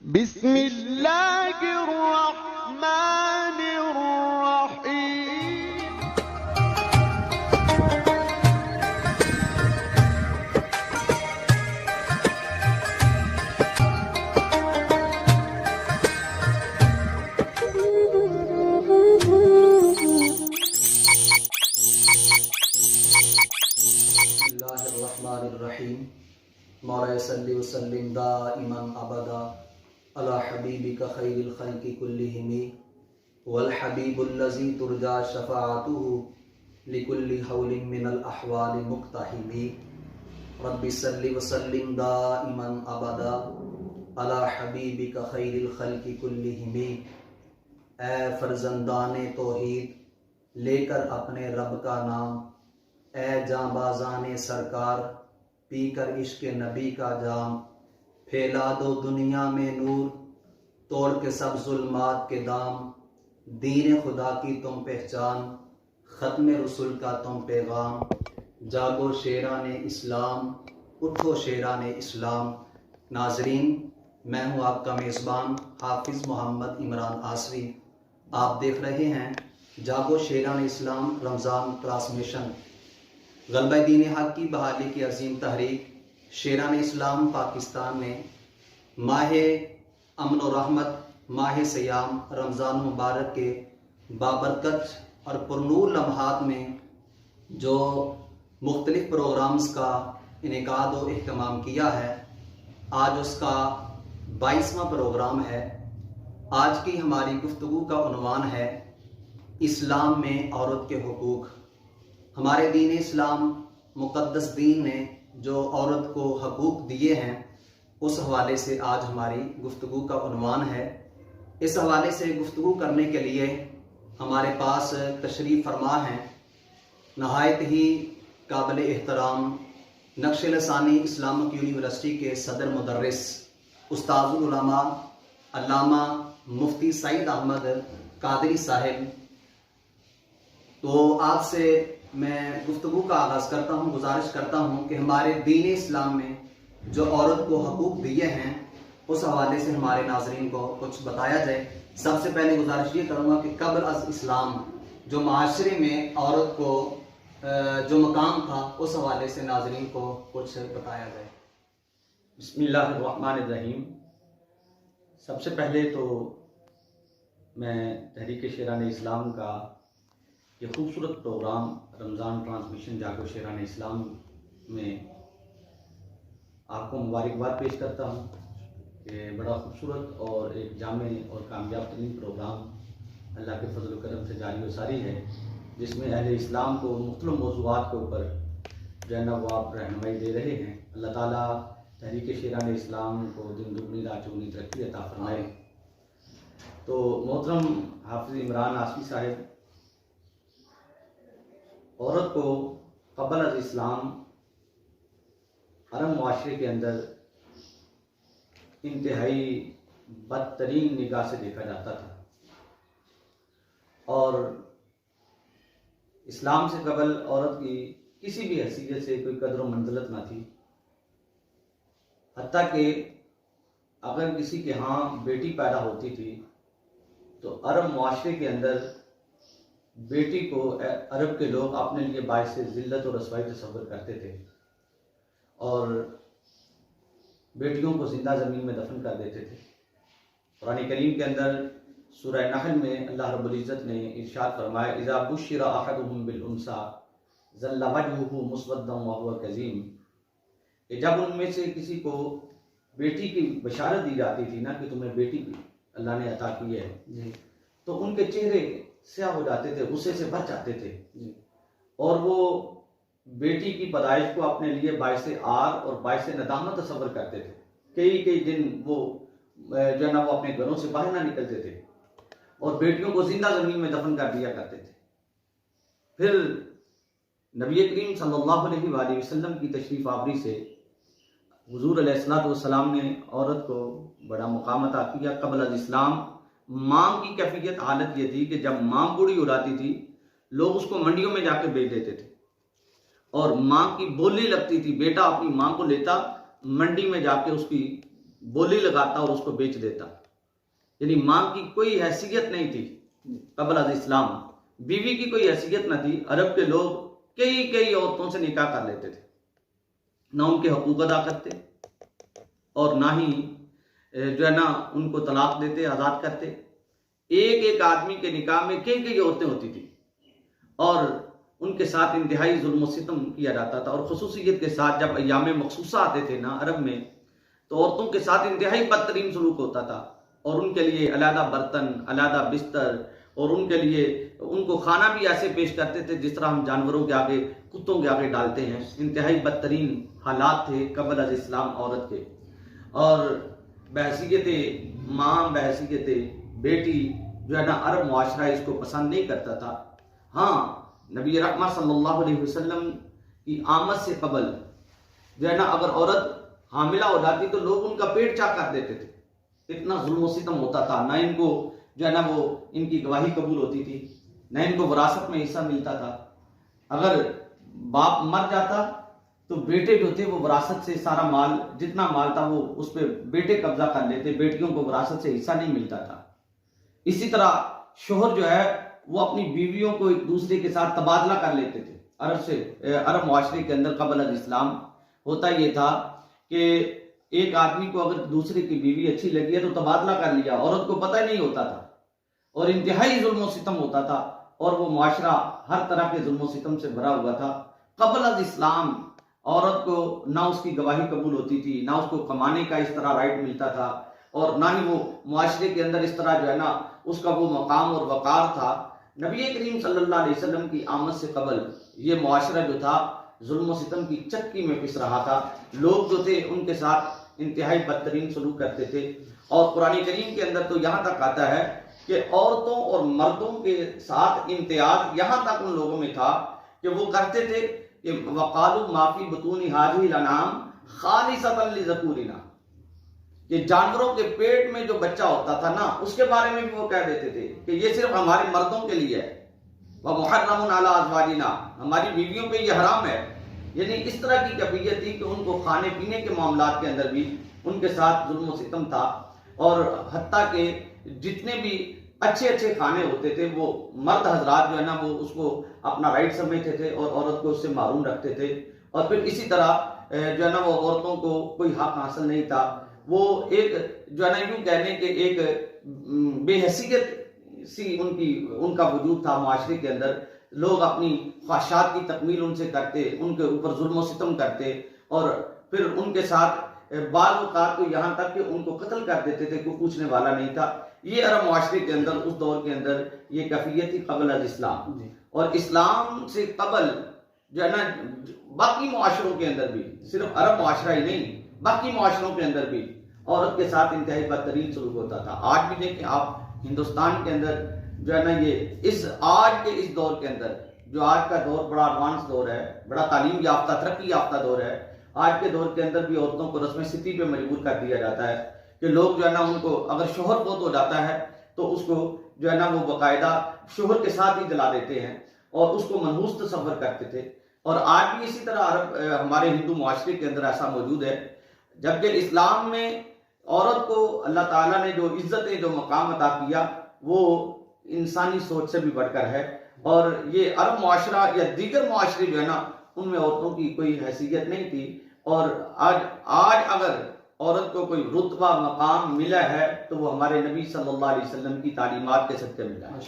बिस्मिल्लाहिर्रहमानिर्रहीम। बिस्मिल्लाहिर्रहमानिर्रहीम। मौला सल्लि व सल्लिम दाइमन अबदा अला हबीबिका खैरिल खल्क़ि कुल्लिहिम वल हबीबुल्लज़ी तुरजा शफ़ाअतुहु लिकुल्लि हौलिन मिनल अहवालि मुक़्तहिमी। रब्बि सल्लि व सल्लिम दाइमन अबदा अला हबीबिका खैरिल खल्क़ि कुल्लिहिम। ए फर्जंदाने तौहीद लेकर अपने रब का नाम, ए जांबाज़ाने सरकार पीकर इश्क़ नबी का जाम। फैला दो दुनिया में नूर तोड़ के सब जुल्मात के दाम। दीन खुदा की तुम पहचान, ख़त्म रसूल का तुम पैगाम। जागो शेराने इस्लाम, उठो शेराने इस्लाम। नाजरीन, मैं हूँ आपका मेज़बान हाफिज़ मोहम्मद इमरान आसरी। आप देख रहे हैं जागो शेराने इस्लाम रमज़ान ट्रांसमिशन। ग़लबा दीन हक़ की बहाली की अजीम तहरीक शेरान इस्लाम पाकिस्तान में माह अमन और रहमत, माह सयाम रमज़ान मुबारक के बाबरकत और पुरनूर लम्हात में जो मुख्तलिफ़ प्रोग्राम्स का इनेकाद और इहतमाम किया है, आज उसका 22वां प्रोग्राम है। आज की हमारी गुफ्तगू का उन्वान है इस्लाम में औरत के हुकूक। हमारे दीन इस्लाम मुक़द्दस दीन ने जो औरत को हकूक़ दिए हैं, उस हवाले से आज हमारी गुफ्तगू का उन्वान है। इस हवाले से गुफ्तगू करने के लिए हमारे पास तशरीफ़ फरमा हैं नहायत ही काबिल एहतराम नक्श लसानी इस्लामिक यूनिवर्सिटी के सदर मुदर्रिस उस्ताजुल उलमा अल्लामा मुफ्ती सईद अहमद कादरी साहिब। तो आपसे मैं गुफ्तगू का आगाज़ करता हूँ, गुजारिश करता हूँ कि हमारे दीन इस्लाम में जो औरत को हकूक़ दिए हैं, उस हवाले से हमारे नाज़रीन को कुछ बताया जाए। सबसे पहले गुजारिश ये करूँगा कि क़ब्ल अज़ इस्लाम जो माशरे में औरत को जो मकाम था, उस हवाले से नाज़रीन को कुछ बताया जाए। बिस्मिल्लाहिर्रहमानिर्रहीम। सबसे पहले तो मैं तहरीक शेरान इस्लाम का ये खूबसूरत प्रोग्राम रमज़ान ट्रांसमिशन जागो शेरान इस्लाम में आपको मुबारकबाद पेश करता हूँ कि बड़ा खूबसूरत और एक जामे और कामयाब तरीन प्रोग्राम अल्लाह के फजल करम से जारी व सारी है, जिसमें अहले इस्लाम को मुख्तलिफ मौज़ूआत के ऊपर जो है ना वो आप रहनुमाई दे रहे हैं। अल्लाह ताला तहरीक शेरान इस्लाम को दिन दुगनी रात चौगुनी तरक्की अता फरमाए। तो मोहतरम हाफिज़ इमरान आसरी साहिब, औरत को क़ब्ल अज़ इस्लाम अरब मुआशरे के अंदर इंतहाई बदतरीन निगाह से देखा जाता था और इस्लाम से कबल औरत की किसी भी हैसियत से कोई कदर व मंज़िलत ना थी। हत्ता कि अगर किसी के यहाँ बेटी पैदा होती थी तो अरब मुआशरे के अंदर बेटी को अरब के लोग अपने लिए बाइस ज़िल्लत और रसवाई तस्वर करते थे और बेटियों को जिंदा ज़मीन में दफन कर देते थे। कुरान करीम के अंदर सूरह नहल में अल्लाह रब्बुल इज़्ज़त ने इरशाद फरमाया, इज़ा बुश्शिरा अहदुहुम बिल उन्सा ज़ल्ला वजहुहु मुस्वद्दन व हुवा कज़ीम। जब उनमें से किसी को बेटी की बशारत दी जाती थी ना कि तुम्हें बेटी अल्लाह ने अता की है, तो उनके चेहरे स्याह हो जाते थे, गुस्से से भर जाते थे और वो बेटी की पैदाइश को अपने लिए बाइस आर और बाइस नदामत तस्वर करते थे। कई दिन वो जो है ना वो अपने घरों से बाहर ना निकलते थे और बेटियों को जिंदा जमीन में दफन कर दिया करते थे। फिर नबी करीम सल्लल्लाहु अलैहि वसल्लम की तशरीफ आवरी से हुजूर अलैहिस्सलातु वस्सलाम ने औरत को बड़ा मुकाम अता किया। क़ब्ल अज़ इस्लाम माँ की कैफियत हालत ये थी कि जब माँ बूढ़ी हो जाती थी, लोग उसको मंडियों में जाकर बेच देते थे और माँ की बोली लगती थी। बेटा अपनी माँ को लेता, मंडी में जाके उसकी बोली लगाता और उसको बेच देता। यानी माँ की कोई हैसियत नहीं थी कबल अज इस्लाम, बीवी की कोई हैसियत न थी। अरब के लोग कई कई औरतों से निकाह कर लेते थे, ना उनके हकूक अदा करते और ना ही जो है ना उनको तलाक देते, आज़ाद करते। एक एक आदमी के निकाह में कई कई औरतें होती थी और उनके साथ इंतहाई जुल्म सितम किया जाता था। और खुसूसियत के साथ जब अय्याम मखसूसा आते थे ना अरब में, तो औरतों के साथ इंतहाई बदतरीन सलूक होता था और उनके लिए अलहदा बर्तन, अलहदा बिस्तर, और उनके लिए उनको खाना भी ऐसे पेश करते थे जिस तरह हम जानवरों के आगे, कुत्तों के आगे डालते हैं। इंतहाई बदतरीन हालात थे कबल अज इस्लाम औरत के। और बहसीयत माँ, बहसीयत बेटी जो है ना अरब मुआशरा इसको पसंद नहीं करता था। हाँ, नबी रहमत सल्लल्लाहु अलैहि वसल्लम की आमद से कबल जो है ना अगर औरत हामिला हो जाती तो लोग उनका पेट चाक कर देते थे, इतना जुल्म सितम होता था। ना इनको जो है ना वो इनकी गवाही कबूल होती थी, ना इनको विरासत में हिस्सा मिलता था। अगर बाप मर जाता तो बेटे जो थे वो विरासत से सारा माल, जितना माल था वो उस पर बेटे कब्जा कर लेते, बेटियों को विरासत से हिस्सा नहीं मिलता था। इसी तरह शोहर जो है वो अपनी बीवियों को एक दूसरे के साथ तबादला कर लेते थे। अरब मुआशरे के अंदर कबल अज इस्लाम होता ये था कि एक आदमी को अगर दूसरे की बीवी अच्छी लगी है तो तबादला कर लिया, औरत को पता ही नहीं होता था और इंतहाई जुल्म सितम होता था और वो मुआशरा हर तरह के जुल्म सितम से भरा हुआ था। कबल अज इस्लाम औरत को ना उसकी गवाही कबूल होती थी, ना उसको कमाने का इस तरह राइट मिलता था और ना ही वो मुआशरे के अंदर इस तरह जो है ना उसका वो मकाम और वकार था। नबी करीम सल्लल्लाहु अलैहि वसल्लम की आमद से कबल ये मुआशरा जो था जुल्म सितम की चक्की में पिस रहा था। लोग जो थे उनके साथ इंतहाई बदतरीन सलूक करते थे। और कुरान करीम के अंदर तो यहाँ तक आता है कि औरतों और मर्दों के साथ इम्तियाज यहाँ तक उन लोगों में था कि वो कहते थे कि वकालू माफी बतूनी हाजी लनाम खालिसतन लिज़कूरिना, कि जानवरों के पेट में जो बच्चा होता था ना उसके बारे में भी वो कह देते थे कि ये सिर्फ हमारे मर्दों के लिए है। वह मुहर्रमुन अला अज़वाजिना, हमारी बीवियों पे ये हराम है। यानी इस तरह की कैफियत थी कि उनको खाने पीने के मामलात के अंदर भी उनके साथ जुल्म सितम था। और हत्ता के जितने भी अच्छे अच्छे खाने होते थे वो मर्द हजरात जो है ना वो उसको अपना राइट समझते थे और औरत को उससे मारूम रखते थे। और फिर इसी तरह जो है ना वो औरतों को कोई हक हासिल नहीं था। वो एक जो है ना यूं कहने के एक बेहैसियत सी उनका वजूद था मुआशरे के अंदर। लोग अपनी ख्वाहिशात की तकमील उनसे करते, उनके ऊपर जुल्म सितम करते और फिर उनके साथ बाल वक़ात तो यहाँ तक कि उनको कत्ल कर देते थे, कोई पूछने वाला नहीं था। ये अरब मुआशरे के अंदर उस दौर के अंदर ये कैफियत थी कबल अज इस्लाम। और इस्लाम से कबल जो है ना बाकी मुआशरों के अंदर भी, सिर्फ अरब मुआशरा ही नहीं बाकी मुआशरों के अंदर भी औरत के साथ इंतहाई बदतरीन सलूक होता था। आज भी देखें आप हिंदुस्तान के अंदर जो है ना ये इस आज के इस दौर के अंदर, जो आज का दौर बड़ा एडवांस दौर है, बड़ा तालीम याफ्ता तरक्की याफ्ता दौर है, आज के दौर के अंदर भी औरतों को रस्म सिती पे मजबूर कर दिया जाता है कि लोग जो है ना उनको अगर शोहर बहुत हो जाता है तो उसको जो है ना वो बाकायदा शोहर के साथ ही जला देते हैं और उसको मनहूस तस्वर करते थे। और आज भी इसी तरह अरब हमारे हिंदू मुआशरे के अंदर ऐसा मौजूद है। जबकि इस्लाम में औरत को अल्लाह ताला ने जो इज्जत जो मकाम अता किया वो इंसानी सोच से भी बढ़कर है। और ये अरब मुआशरा या दीगर मुआशरे जो है ना उनमें औरतों की कोई हैसियत नहीं थी। और आज अगर औरत को कोई रुतबा मकाम मिला है तो वो हमारे नबी सल्लल्लाहु अलैहि वसल्लम की तालीमात के सदक़े मिला है।